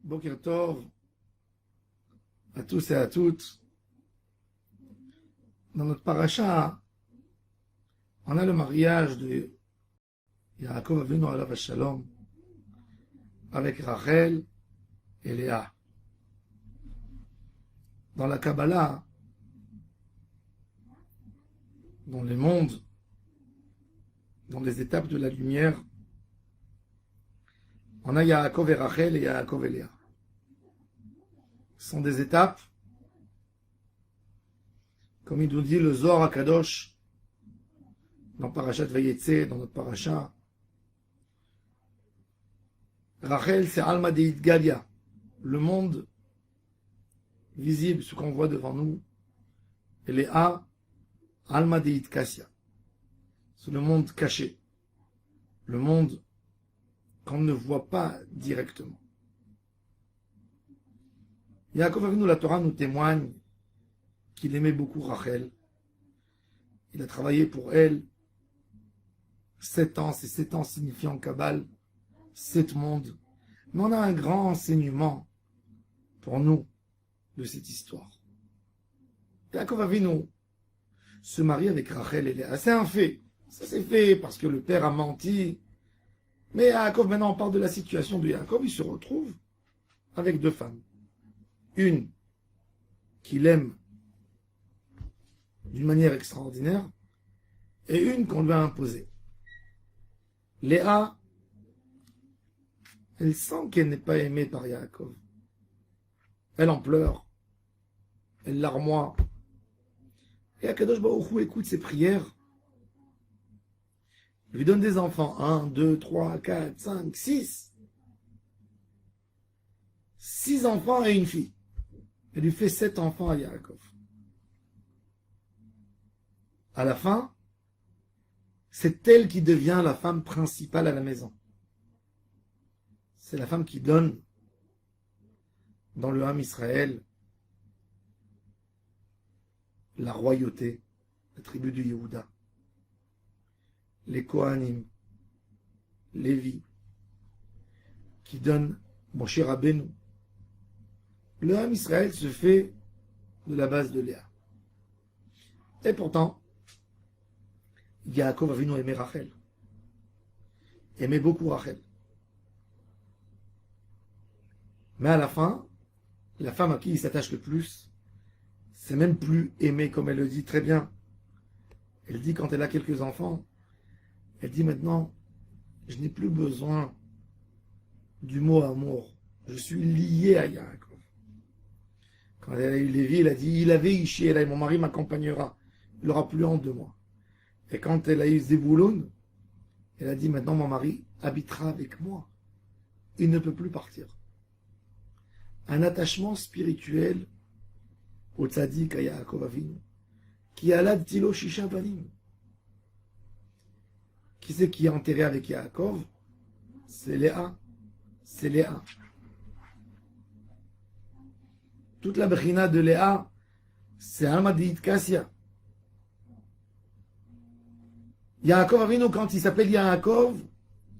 Boker Tov à tous et à toutes. Dans notre paracha, on a le mariage de Yaakov Avinu alav Shalom avec Rachel et Léa. Dans la Kabbalah, dans les mondes, dans les étapes de la lumière, on a Yaakov et Rachel et Yaakov et Léa. Ce sont des étapes, comme il nous dit le Zohar HaKadosh, dans Parashat Vayetze, dans notre paracha. Rachel, c'est Alma Deit Galia, le monde visible, ce qu'on voit devant nous. Et Léa, Alma Deit Kassia, c'est le monde caché, le monde qu'on ne voit pas directement. Yaakov Avinu, la Torah nous témoigne qu'il aimait beaucoup Rachel. Il a travaillé pour elle 7 ans, c'est 7 ans signifiant en Kabbale 7 mondes. Mais on a un grand enseignement pour nous de cette histoire. Yaakov Avinu se marie avec Rachel et Léa. C'est un fait. Ça s'est fait parce que le père a menti. Mais Yaakov, maintenant on parle de la situation de Yaakov, il se retrouve avec 2 femmes. Une qu'il aime d'une manière extraordinaire et une qu'on lui a imposée. Léa, elle sent qu'elle n'est pas aimée par Yaakov. Elle en pleure, elle larmoie. Et Akadosh Baruch Hu écoute ses prières, lui donne des enfants, 1, 2, 3, 4, 5, 6. 6 enfants et une fille. Elle lui fait 7 enfants à Yaakov. À la fin, c'est elle qui devient la femme principale à la maison. C'est la femme qui donne dans le Ham Israël la royauté, la tribu du Yehuda, les Kohanim, Lévi, qui donne Moshe Rabbeinu. Le Ham Israël se fait de la base de Léa. Et pourtant, Yaakov Avinu aimait Rachel. Aimait beaucoup Rachel. Mais à la fin, la femme à qui il s'attache le plus, c'est même plus aimé, comme elle le dit très bien. Elle dit quand elle a quelques enfants, elle dit maintenant, je n'ai plus besoin du mot amour. Je suis lié à Yaakov. Quand elle a eu Lévi, elle a dit, il avait Ishi, et mon mari m'accompagnera. Il n'aura plus honte de moi. Et quand elle a eu Zebouloun, elle a dit, maintenant mon mari habitera avec moi. Il ne peut plus partir. Un attachement spirituel au tzaddik à Yaakov Avinu, qui a là Tilo Shisha Banim. Qui c'est qui est enterré avec Yaakov? C'est Léa. C'est Léa. Toute la brina de Léa, c'est Alma Deit Kassia. Yaakov Avinu, quand il s'appelle Yaakov,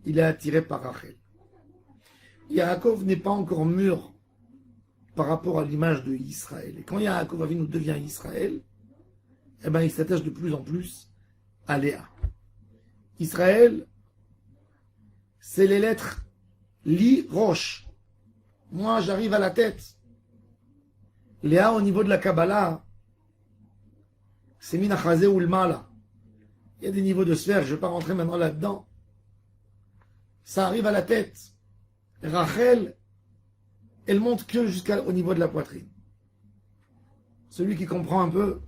il est attiré par Rachel. Yaakov n'est pas encore mûr par rapport à l'image de Israël. Et quand Yaakov Avinu devient Israël, eh ben, il s'attache de plus en plus à Léa. Israël, c'est les lettres Li, Roche. Moi, j'arrive à la tête. Léa, au niveau de la Kabbalah, c'est Minachazé ou le Mala. Il y a des niveaux de sphère, je ne vais pas rentrer maintenant là-dedans. Ça arrive à la tête. Rachel, elle monte que jusqu'au niveau de la poitrine. Celui qui comprend un peu,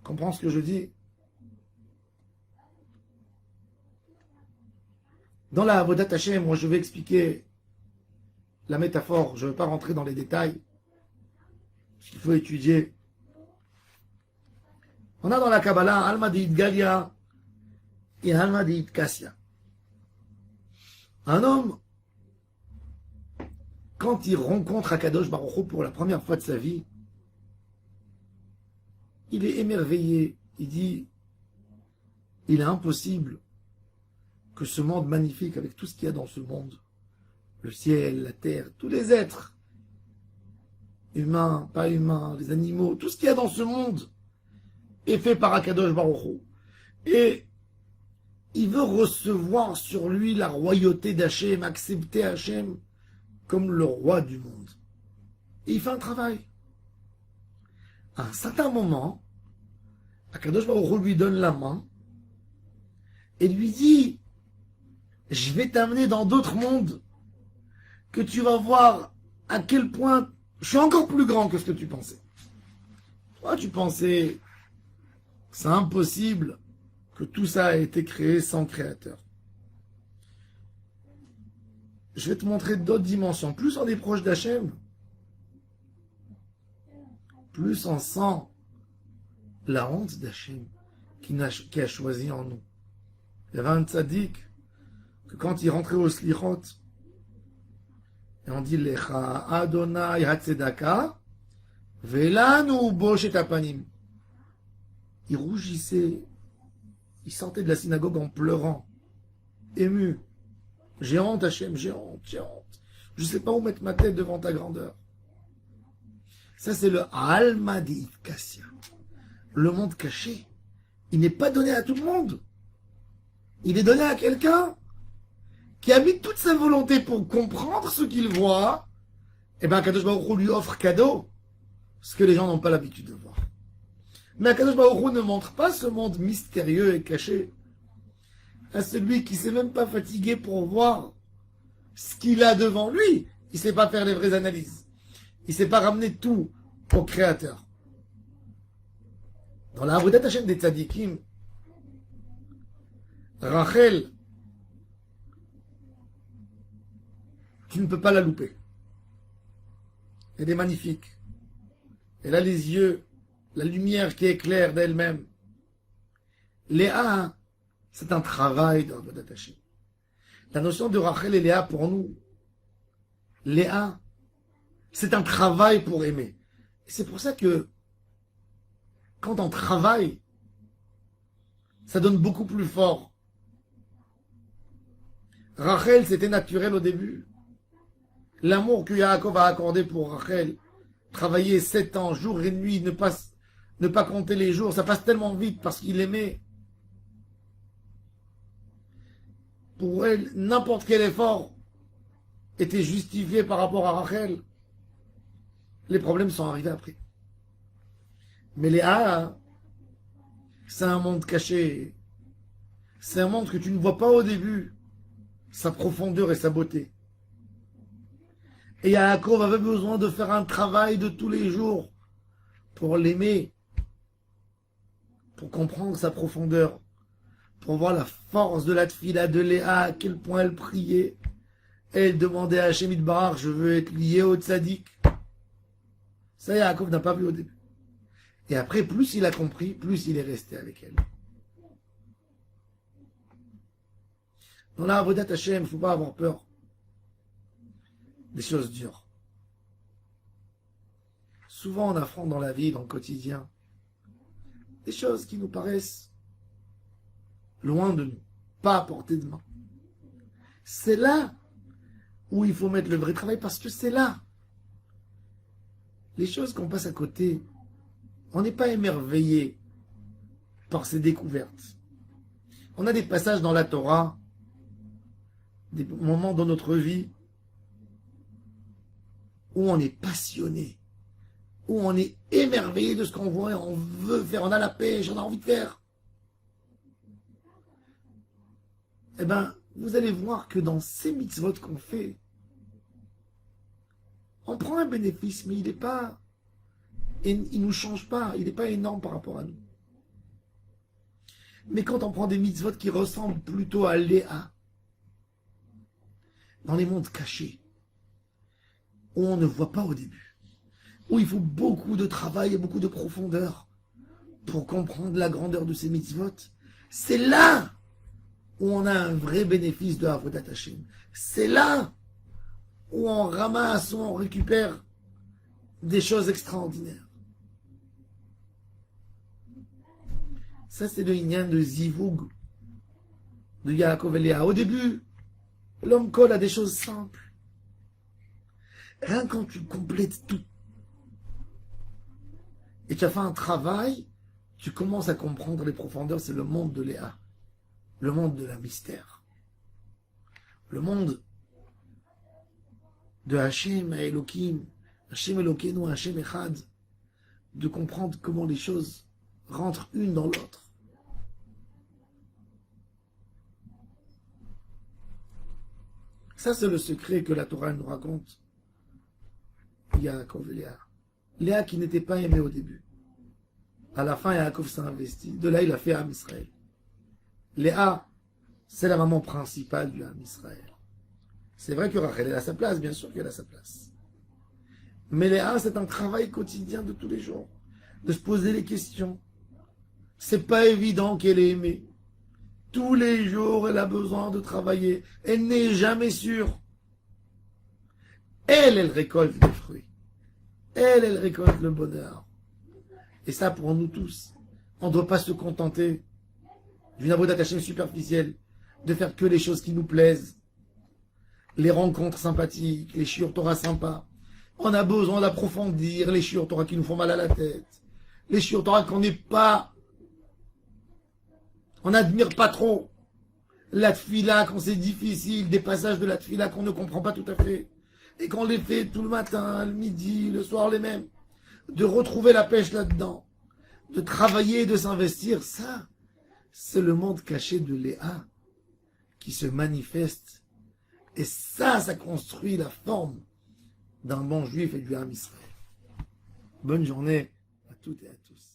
comprend ce que je dis. Dans la Avodat Hashem, moi je vais expliquer la métaphore, je ne vais pas rentrer dans les détails. Il faut étudier. On a dans la Kabbalah Alma Deit Galia et Alma Deit Kassia. Un homme, quand il rencontre Akadosh Baruch Hu pour la première fois de sa vie, il est émerveillé. Il dit, il est impossible que ce monde magnifique, avec tout ce qu'il y a dans ce monde, le ciel, la terre, tous les êtres humains, pas humains, les animaux, tout ce qu'il y a dans ce monde est fait par Akadosh Baruch Hu. Et il veut recevoir sur lui la royauté d'Hachem, accepter Hachem comme le roi du monde. Et il fait un travail. À un certain moment, Akadosh Baruch Hu lui donne la main et lui dit, je vais t'amener dans d'autres mondes, que tu vas voir à quel point je suis encore plus grand que ce que tu pensais. Toi, tu pensais que c'est impossible que tout ça a été créé sans créateur. Je vais te montrer d'autres dimensions. Plus on est proche d'Hachem, plus on sent la honte d'Hachem qui a choisi en nous. Il y avait un tzaddik que quand il rentrait au slichot, et on dit Lecha Adonai Hatzedaka, Velanu Boshet Apanim. Il rougissait, il sortait de la synagogue en pleurant, ému. J'ai honte, Hachem, j'ai honte, j'ai honte. Je ne sais pas où mettre ma tête devant ta grandeur. Ça, c'est le Alma Deifkassia. Le monde caché. Il n'est pas donné à tout le monde. Il est donné à quelqu'un qui a mis toute sa volonté pour comprendre ce qu'il voit. Et bien, Kadosh Baruch Hu lui offre cadeau ce que les gens n'ont pas l'habitude de voir. Mais Kadosh Baruch Hu ne montre pas ce monde mystérieux et caché à celui qui ne s'est même pas fatigué pour voir ce qu'il a devant lui. Il ne sait pas faire les vraies analyses. Il ne sait pas ramener tout au Créateur. Dans la Avodat Hashem des Tzadikim, Rachel, tu ne peux pas la louper. Elle est magnifique. Elle a les yeux, la lumière qui éclaire d'elle-même. Léa, c'est un travail dans Avodat Hashem. La notion de Rachel et Léa pour nous, Léa, c'est un travail pour aimer. Et c'est pour ça que quand on travaille, ça donne beaucoup plus fort. Rachel, c'était naturel au début. L'amour que Yaakov a accordé pour Rachel, travailler 7 ans, jour et nuit, ne pas compter les jours, ça passe tellement vite parce qu'il aimait. Pour elle, n'importe quel effort était justifié par rapport à Rachel. Les problèmes sont arrivés après. Mais Léa, c'est un monde caché. C'est un monde que tu ne vois pas au début. Sa profondeur et sa beauté. Et Yaakov avait besoin de faire un travail de tous les jours pour l'aimer, pour comprendre sa profondeur, pour voir la force de la tfila de Léa, à quel point elle priait. Elle demandait à Hachem Yitbarach, je veux être lié au tzaddik. Ça, Yaakov n'a pas vu au début. Et après, plus il a compris, plus il est resté avec elle. Dans la Avodat Hashem, il ne faut pas avoir peur des choses dures. Souvent, on affronte dans la vie, dans le quotidien, des choses qui nous paraissent loin de nous, pas à portée de main. C'est là où il faut mettre le vrai travail, parce que c'est là. Les choses qu'on passe à côté, on n'est pas émerveillé par ces découvertes. On a des passages dans la Torah, des moments dans notre vie où on est passionné, où on est émerveillé de ce qu'on voit et on veut faire, on a la pêche, on a envie de faire. Eh bien, vous allez voir que dans ces mitzvot qu'on fait, on prend un bénéfice, mais il n'est pas, il ne nous change pas, il n'est pas énorme par rapport à nous. Mais quand on prend des mitzvot qui ressemblent plutôt à Léa, dans les mondes cachés, où on ne voit pas au début, où il faut beaucoup de travail et beaucoup de profondeur pour comprendre la grandeur de ces mitzvot, c'est là où on a un vrai bénéfice de Avodat Hashem. C'est là où on ramasse, où on récupère des choses extraordinaires. Ça, c'est le Inyan de Zivug, de Yaakov et Léa. Au début, l'homme colle à des choses simples. Rien quand tu complètes tout, et tu as fait un travail, tu commences à comprendre les profondeurs, c'est le monde de Léa, le monde de la mystère, le monde de Hachem à Elohim, Hachem Elokeinu, Hachem Echad, de comprendre comment les choses rentrent une dans l'autre. Ça, c'est le secret que la Torah nous raconte. Yaakov et Léa. Léa qui n'était pas aimée au début. À la fin, Yaakov s'est investi. De là, il a fait Am Israël. Léa, c'est la maman principale du Am Israël. C'est vrai que Rachel, elle a sa place, bien sûr qu'elle a sa place. Mais Léa, c'est un travail quotidien de tous les jours. De se poser les questions. C'est pas évident qu'elle est aimée. Tous les jours, elle a besoin de travailler. Elle n'est jamais sûre. Elle récolte les fruits. Elle récolte le bonheur. Et ça, pour nous tous, on ne doit pas se contenter d'une avodat Hashem superficielle, de faire que les choses qui nous plaisent, les rencontres sympathiques, les shiur Torah sympas. On a besoin d'approfondir les shiur Torah qui nous font mal à la tête, les shiur Torah qu'on n'est pas, on n'admire pas trop, la tfila quand c'est difficile, des passages de la tfila qu'on ne comprend pas tout à fait, et qu'on les fait tout le matin, le midi, le soir les mêmes, de retrouver la pêche là-dedans, de travailler, de s'investir, ça, c'est le monde caché de Léa qui se manifeste. Et ça construit la forme d'un bon juif et du Ham Israël. Bonne journée à toutes et à tous.